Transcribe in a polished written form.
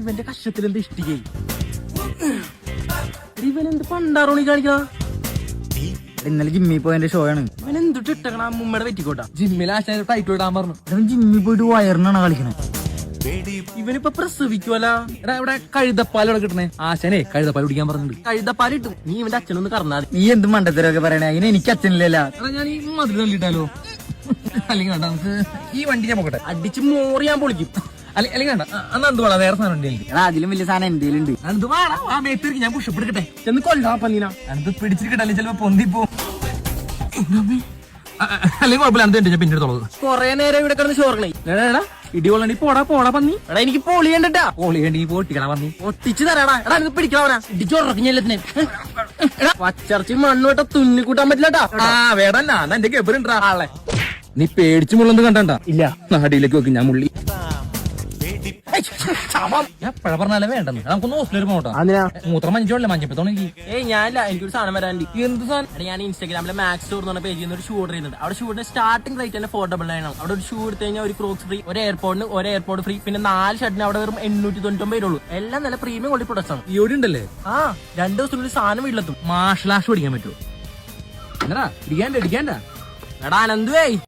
ഇവന്റെ കഷ്ടത്തിൽ എന്ത് ഇഷ്ടിക്കേ ഇവനെന്ത് പണ്ടാറോണി കാണിക്കാ. ഇന്നലെ ജിമ്മിൽ പോയതിന്റെ ഷോ ആണ്. ഇവനെന്തിട്ട് ഇട്ടക്കണ മുമ്മയുടെ വെറ്റിക്കോട്ടാ. ജിമ്മിൽ ആശാൻ ടൈറ്റിൽ ഇടാൻ പറഞ്ഞു. ജിമ്മിൽ പോയിട്ട് വയറിനാണ് കളിക്കണേ. ഇവനിപ്പൊ പ്രസവിക്കുവല്ല. എടാ ഇവിടെ കഴുതപ്പാലോടെ കിട്ടണേ. ആശാനെ കഴുതപ്പാൽ കുടിക്കാൻ പറഞ്ഞിട്ടുണ്ട്. കഴുതപ്പാൽ ഇട്ടും നീ ഇവന്റെ അച്ഛനൊന്ന് കറന്നാ മതി. നീ എന്ത് മണ്ടത്തരൊക്കെ പറയണേ. അതിന് എനിക്ക് അച്ഛനില്ലല്ലോ. എടാ ഞാൻ ഈ മധുരം തള്ളിട്ടാലോ. അല്ലെങ്കിൽ വേണ്ട, നമുക്ക് ഈ വണ്ടി ഞാൻ പോകട്ടെ. അടിച്ച് മോറി ഞാൻ പൊളിക്കും. അല്ലെങ്കിൽ വേണ്ട, അന്ന് എന്ത് വേണം, വേറെ സാധനം ഉണ്ട്. എടാ അതിലും വലിയ സാധനം എന്തേലും ഉണ്ട്. എന്ത് വേണം ആ മേത്തിരിക്കും. ഞാൻ പുഷപ്പ് എടുക്കട്ടെ. ചെന്ന് കൊല്ലാ പന്നീന. എന്ത് പിടിച്ചിരിക്കട്ടെ, ചിലപ്പോ പൊന്തിപ്പോ. അല്ലെങ്കിൽ കുഴപ്പമില്ല, എന്ത് ഞാൻ പിന്നെ എടുത്തോളൂ. കൊറേ നേരം ഇവിടെ കിടന്ന് ചോറണേ. എടാ ഇടികൊള്ളി പോടാ പോടാ പന്നി. എടാ എനിക്ക് പൊളി കണ്ടിട്ടാ. പൊളി കണ്ടി പൊട്ടിക്കണ പന്നി. ഒട്ടിച്ച് തരാടാ. എടാ ഇത് പിടിക്കണവനാ. ഇടിച്ചോറക്കും എല്ലാത്തിനെ. പച്ചർച്ചി മണ്ണുവിട്ട തുന്നിക്കൂട്ടാൻ പറ്റില്ലട്ടാ. ആ വേടന്നാ എന്റെ ഗബറുണ്ടാ ആളെ. നീ പേടിച്ചു മുള്ളത് കണ്ട ഇല്ല. നാടിയിലേക്ക് വെക്കും ഞാൻ മുള്ളി. ഞാൻ പഴ പറഞ്ഞാലേ വേണ്ടെന്ന്. നമുക്കൊന്ന് ഹോസ്പിറ്റലിൽ പോകട്ടോ. മൂത്രം മഞ്ഞോളല്ലേ മഞ്ഞപ്പത്തോണെങ്കിൽ. ഞാനില്ല, എനിക്കൊരു സാധനം വരാണ്ട്. എന്ത് സാധനം? ഞാൻ ഇൻസ്റ്റാഗ്രാമിലെ മാക്സ് സ്റ്റോർ എന്ന് പറഞ്ഞ പേജിൽ നിന്ന് ഒരു ഷൂ ഓർഡർ ചെയ്യുന്നുണ്ട്. അവിടെ ഷൂഡിന്റെ സ്റ്റാർട്ടിംഗ് റേറ്റ് തന്നെ 499 ആണ്. അവിടെ ഒരു ഷൂ എടുത്തു കഴിഞ്ഞാൽ ഒരു ക്രോക്സ് ഫ്രീ, ഒരു എയർപോർട്ട് ഫ്രീ, പിന്നെ 4 ഷർട്ടിന് അവിടെ വെറും 899 രൂപ. എല്ലാം നല്ല പ്രീമിയം ക്വാളിറ്റി പ്രൊഡക്ട്സ് ആണ്. ഈ ഉണ്ടല്ലേ. 2 ദിവസത്തിനുള്ളിൽ സാധനം വീട്ടിലെത്തും. മാർഷൽ ആർട്സ് പഠിക്കാൻ പറ്റുമോ? ഇടിക്കാണ്ട എടാ അനന്തുവേ.